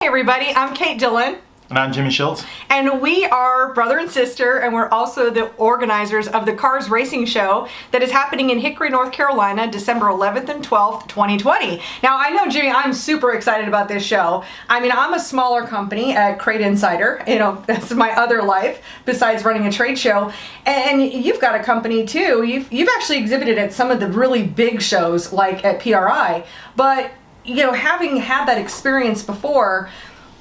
Hey everybody, I'm Kate Dillon. And I'm Jimmy Schultz. And we are brother and sister, and we're also the organizers of the Cars Racing Show that is happening in Hickory, North Carolina, December 11th and 12th, 2020. Now, I know, Jimmy, I'm super excited about this show. I mean, I'm a smaller company at Crate Insider. You know, that's my other life besides running a trade show. And you've got a company too. You've actually exhibited at some of the really big shows like at PRI. But, you know, having had that experience before,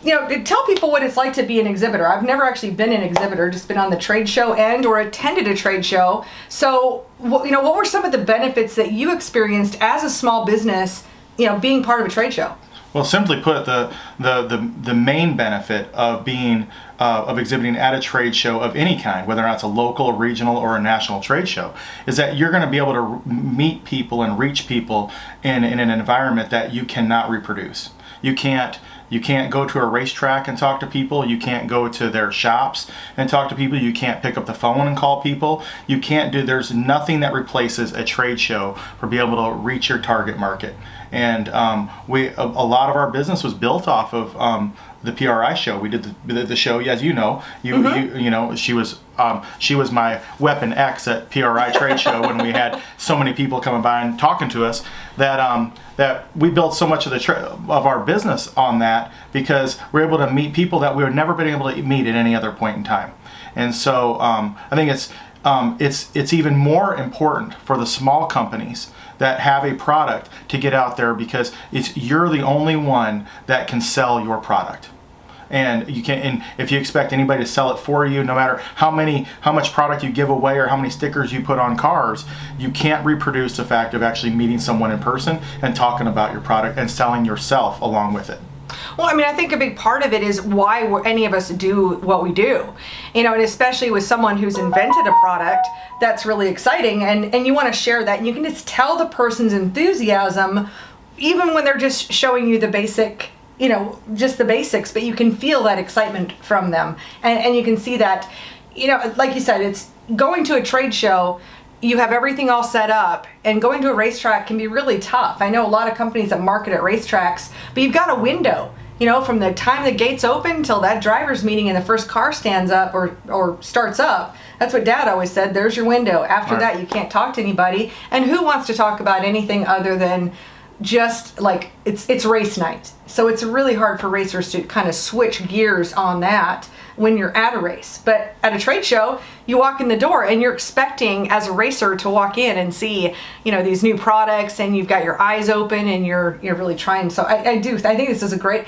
you know, tell people what it's like to be an exhibitor. I've never actually been an exhibitor, just been on the trade show and or attended a trade show. So, you know, what were some of the benefits that you experienced as a small business, you know, being part of a trade show? Well, simply put, the main benefit of being of exhibiting at a trade show of any kind, whether or not it's a local, a regional, or a national trade show, is that you're going to be able to meet people and reach people in an environment that you cannot reproduce. You can't go to a racetrack and talk to people. You can't go to their shops and talk to people. You can't pick up the phone and call people. There's nothing that replaces a trade show for being able to reach your target market. And a lot of our business was built off of the PRI show. We did the show, as you know. You know, she was my weapon X at PRI trade show when we had so many people coming by and talking to us that we built so much of our business on that because we're able to meet people that we would never been able to meet at any other point in time. And so I think it's even more important for the small companies that have a product to get out there because you're the only one that can sell your product. And if you expect anybody to sell it for you, no matter how much product you give away or how many stickers you put on cars, you can't reproduce the fact of actually meeting someone in person and talking about your product and selling yourself along with it. Well, I mean, I think a big part of it is why any of us do what we do. You know, and especially with someone who's invented a product that's really exciting and you want to share that, and you can just tell the person's enthusiasm even when they're just showing you the basic, you know, just the basics, but you can feel that excitement from them. And you can see that, you know, like you said, it's going to a trade show, you have everything all set up, and going to a racetrack can be really tough. I know a lot of companies that market at racetracks, but you've got a window, you know, from the time the gates open till that driver's meeting and the first car stands up or starts up. That's what Dad always said, there's your window. After Right. that, you can't talk to anybody. And who wants to talk about anything other than just like it's race night? So it's really hard for racers to kind of switch gears on that when you're at a race. But at a trade show, you walk in the door and you're expecting as a racer to walk in and see, you know, these new products, and you've got your eyes open and you're really trying. So I think this is a great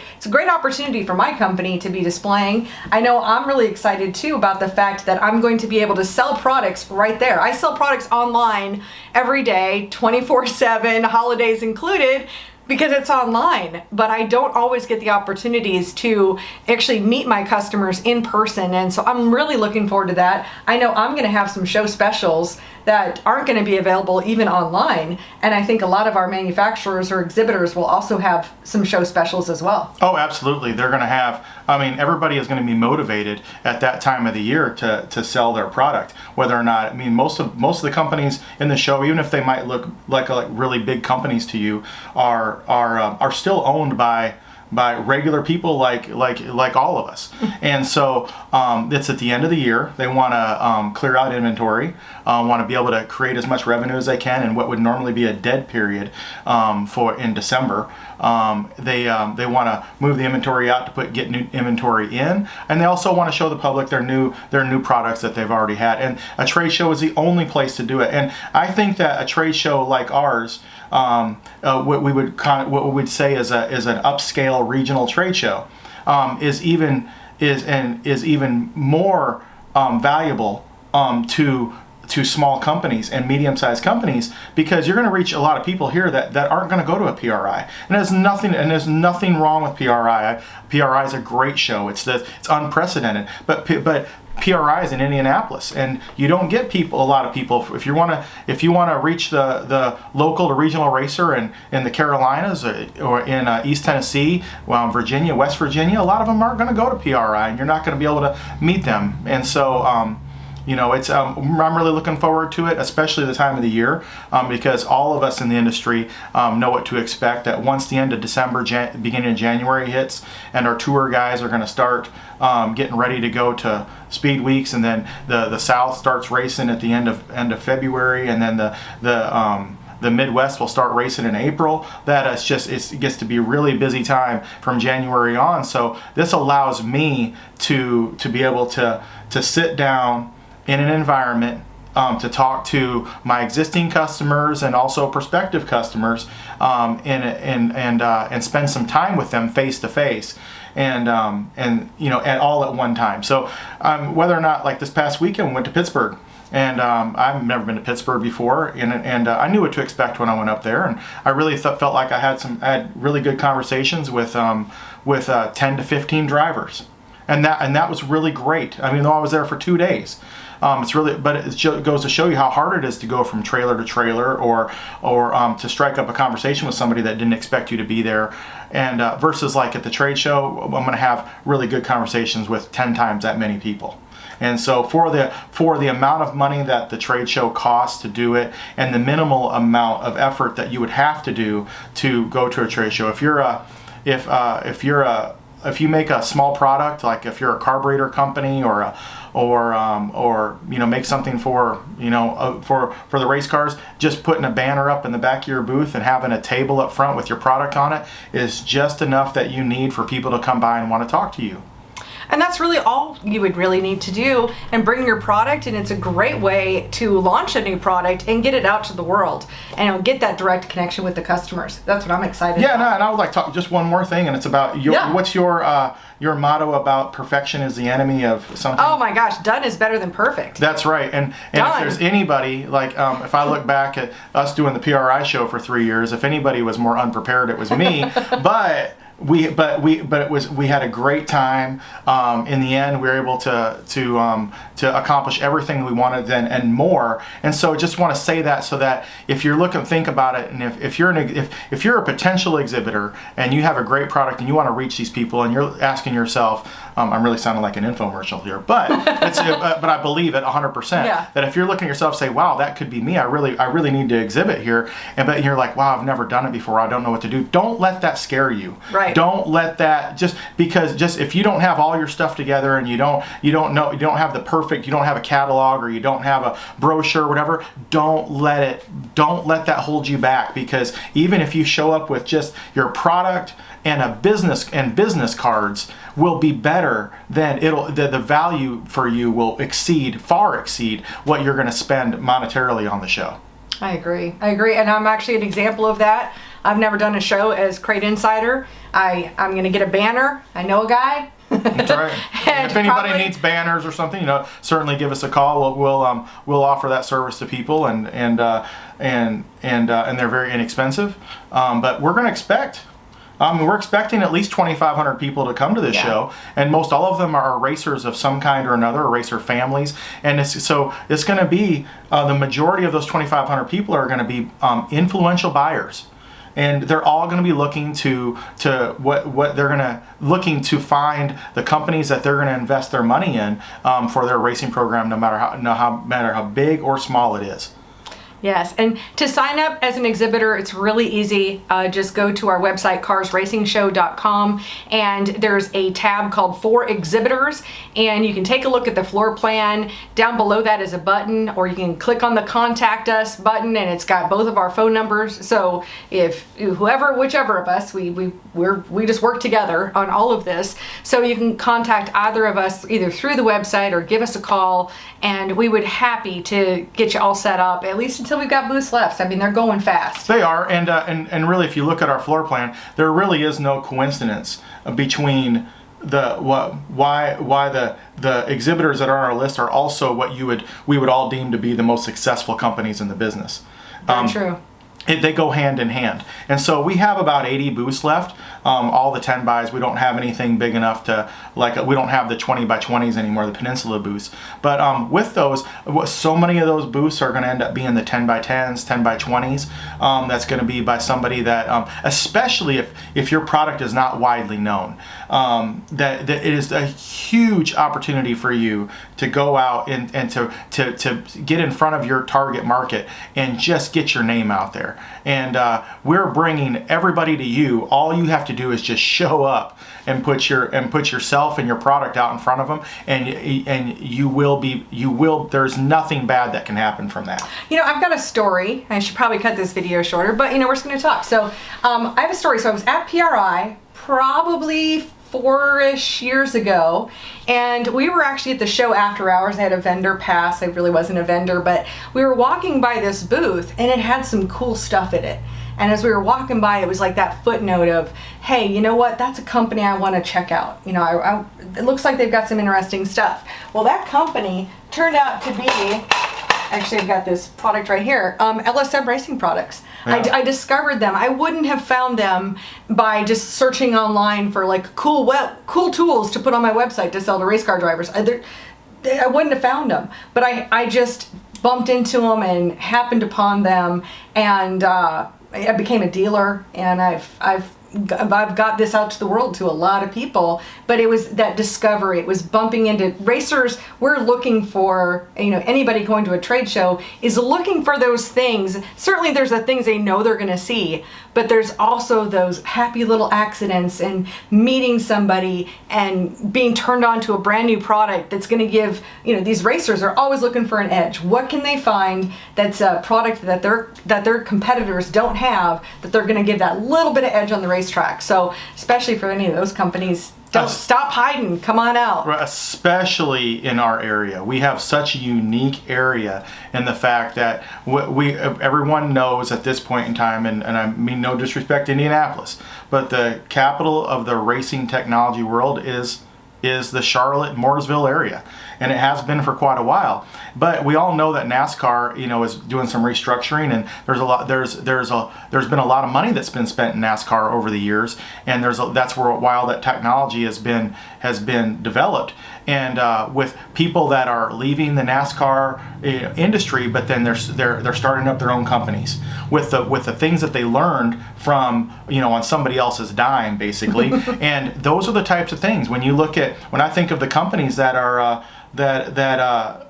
opportunity for my company to be displaying. I know I'm really excited too about the fact that I'm going to be able to sell products right there. I sell products online every day, 24/7, holidays included, because it's online, but I don't always get the opportunities to actually meet my customers in person. And so I'm really looking forward to that. I know I'm going to have some show specials that aren't going to be available even online. And I think a lot of our manufacturers or exhibitors will also have some show specials as well. Oh, absolutely. They're going to have, I mean, everybody is going to be motivated at that time of the year to sell their product. Whether or not, I mean, most of the companies in the show, even if they might look like really big companies to you, are still owned by regular people like all of us. And so it's at the end of the year. They want to clear out inventory, want to be able to create as much revenue as they can in what would normally be a dead period in December. They want to move the inventory out to get new inventory in, and they also want to show the public their new products that they've already had. And a trade show is the only place to do it. And I think that a trade show like ours, what we would say is an upscale regional trade show, is even more valuable to small companies and medium-sized companies, because you're going to reach a lot of people here that aren't going to go to a PRI. And there's nothing wrong with PRI. PRI is a great show. It's unprecedented. But PRI is in Indianapolis, and you don't get a lot of people. If you want to reach the local to regional racer in the Carolinas or in East Tennessee, Virginia, West Virginia, a lot of them aren't going to go to PRI, and you're not going to be able to meet them. And so It's I'm really looking forward to it, especially the time of the year, because all of us in the industry know what to expect. That once the end of December, beginning of January hits, and our tour guys are going to start getting ready to go to speed weeks, and then the South starts racing at the end of February, and then the Midwest will start racing in April. It gets to be a really busy time from January on. So this allows me to be able to sit down in an environment to talk to my existing customers and also prospective customers, and spend some time with them face to face, and all at one time. So whether or not, like this past weekend, we went to Pittsburgh. And I've never been to Pittsburgh before, and I knew what to expect when I went up there, and I really felt like I had really good conversations with 10 to 15 drivers, and that was really great. I mean, though I was there for 2 days, but it goes to show you how hard it is to go from trailer to trailer, or to strike up a conversation with somebody that didn't expect you to be there, and versus like at the trade show, I'm going to have really good conversations with 10 times that many people. And so for the amount of money that the trade show costs to do it, and the minimal amount of effort that you would have to do to go to a trade show, if you make a small product, like if you're a carburetor company or make something for the race cars, just putting a banner up in the back of your booth and having a table up front with your product on it is just enough that you need for people to come by and want to talk to you. And that's really all you would really need to do, and bring your product, and it's a great way to launch a new product and get it out to the world, and get that direct connection with the customers. That's what I'm excited about. And I would like to talk just one more thing, and it's about what's your motto about perfection is the enemy of something? Oh my gosh, done is better than perfect. That's right. And if there's anybody, like if I look back at us doing the PRI show for 3 years, if anybody was more unprepared, it was me. But we had a great time. In the end, we were able to accomplish everything we wanted then and more. And so, just want to say that so that if you're think about it, and if you're a potential exhibitor and you have a great product and you want to reach these people, and you're asking yourself, I'm really sounding like an infomercial here, but but I believe it 100%. Yeah. That if you're looking at yourself, say, wow, that could be me. I really need to exhibit here, but you're like, wow, I've never done it before. I don't know what to do. Don't let that scare you. Right. Don't let that because if you don't have all your stuff together, and you don't have you don't have a catalog, or you don't have a brochure, whatever, don't let that hold you back, because even if you show up with just your product and business cards, will be better than the value for you will far exceed what you're going to spend monetarily on the show. I agree, and I'm actually an example of that. I've never done a show as Crate Insider. I'm going to get a banner. I know a guy. That's right. If anybody needs banners or something, certainly give us a call. We'll offer that service to people, and they're very inexpensive. But we're going to expect. We're expecting at least 2,500 people to come to this show, and most all of them are racers of some kind or another, or racer families. And it's going to be the majority of those 2,500 people are going to be influential buyers. And they're all going to be looking to find the companies that they're going to invest their money in for their racing program, no matter how big or small it is. Yes, and to sign up as an exhibitor, it's really easy. Just go to our website, carsracingshow.com, and there's a tab called For Exhibitors, and you can take a look at the floor plan. Down below that is a button, or you can click on the Contact Us button, and it's got both of our phone numbers. So if whichever of us, we just work together on all of this. So you can contact either of us, either through the website or give us a call, and we would happy to get you all set up, at least until we've got booths left. I mean, they're going fast. They are, and really, if you look at our floor plan, there really is no coincidence between why the exhibitors that are on our list are also what we would all deem to be the most successful companies in the business. Very true. They go hand in hand. And so we have about 80 booths left. all the 10 bys. We don't have anything big enough to, like, we don't have the 20 by 20s anymore, the Peninsula booths. But with those, so many of those booths are going to end up being the 10 by 10s, 10 by 20s. That's going to be by somebody that, especially if your product is not widely known, that it is a huge opportunity for you to go out and to get in front of your target market and just get your name out there. And we're bringing everybody to you. All you have to do is just show up and put yourself and your product out in front of them, and you will. There's nothing bad that can happen from that. You know, I've got a story. I should probably cut this video shorter, but you know, we're just going to talk. So I have a story. So I was at PRI probably 4-ish years ago, and we were actually at the show after hours. I had a vendor pass. I really wasn't a vendor, but we were walking by this booth and it had some cool stuff in it. And as we were walking by, it was like that footnote of, hey, you know what, that's a company I want to check out. You know, it looks like they've got some interesting stuff. Well, that company turned out to be, actually I've got this product right here, LSM Racing Products. Yeah. I discovered them. I wouldn't have found them by just searching online for like cool tools to put on my website to sell to race car drivers. I wouldn't have found them, but I just bumped into them and happened upon them, and I became a dealer, and I've got this out to the world, to a lot of people. But it was that discovery. It was bumping into racers. We're looking for, you know, anybody going to a trade show is looking for those things. Certainly there's the things they know they're going to see, but there's also those happy little accidents and meeting somebody and being turned on to a brand new product that's going to give, you know, these racers are always looking for an edge. What can they find that's a product that their competitors don't have, that they're going to give that little bit of edge on the racetrack? So especially for any of those companies, don't stop hiding. Come on out. Especially in our area, we have such a unique area in the fact that everyone knows at this point in time, and I mean no disrespect to Indianapolis, but the capital of the racing technology world is the Charlotte Mooresville area, and it has been for quite a while. But we all know that NASCAR, you know, is doing some restructuring, and there's been a lot of money that's been spent in NASCAR over the years, and that's where while that technology has been developed, and with people that are leaving the NASCAR industry, but then they're starting up their own companies with the things that they learned from, you know, on somebody else's dime, basically. And those are the types of things when I think of the companies that are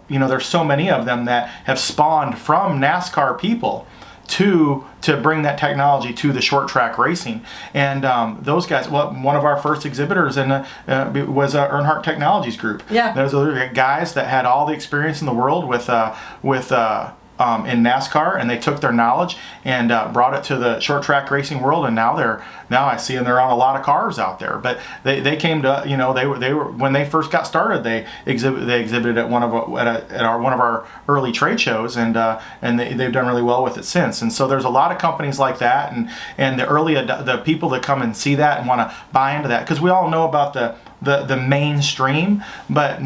you know, there's so many of them that have spawned from NASCAR people to bring that technology to the short track racing. And those guys, well, one of our first exhibitors was Earnhardt Technologies Group. Yeah. Those are guys that had all the experience in the world with in NASCAR, and they took their knowledge and brought it to the short track racing world, and now I see them, they're on a lot of cars out there. But they came to, you know, they were when they first got started, they exhibited at one of our early trade shows, and they've done really well with it since. And so there's a lot of companies like that, and the people that come and see that and want to buy into that, because we all know about the mainstream, but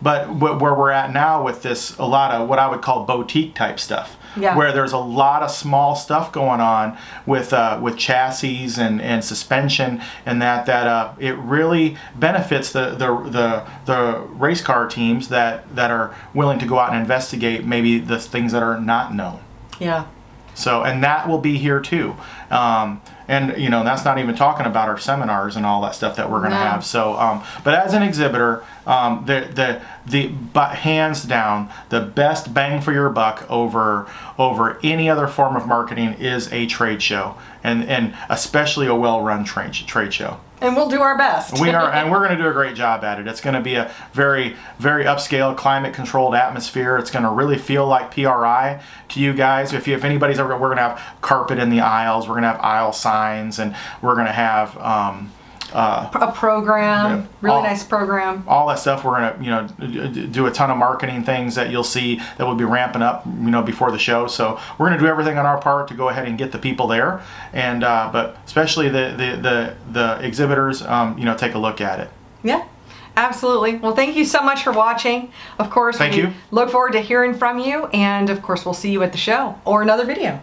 where we're at now with this, a lot of what I would call boutique type stuff. Yeah. Where there's a lot of small stuff going on with chassis and suspension, and that it really benefits the race car teams that are willing to go out and investigate maybe the things that are not known. Yeah. So, and that will be here too. And you know, that's not even talking about our seminars and all that stuff that we're going to have. So, but as an exhibitor, but hands down, the best bang for your buck over any other form of marketing is a trade show, and especially a well-run trade show. And we'll do our best. And we're going to do a great job at it. It's going to be a very, very upscale, climate-controlled atmosphere. It's going to really feel like PRI to you guys. If anybody's ever, we're going to have carpet in the aisles. We're going to have aisle signs, and we're going to have a program, really nice program. All that stuff. We're going to, you know, do a ton of marketing things that you'll see that will be ramping up, you know, before the show. So we're going to do everything on our part to go ahead and get the people there, and but especially the exhibitors, you know, take a look at it. Yeah. Absolutely. Well, thank you so much for watching. Of course, we look forward to hearing from you, and of course, we'll see you at the show or another video.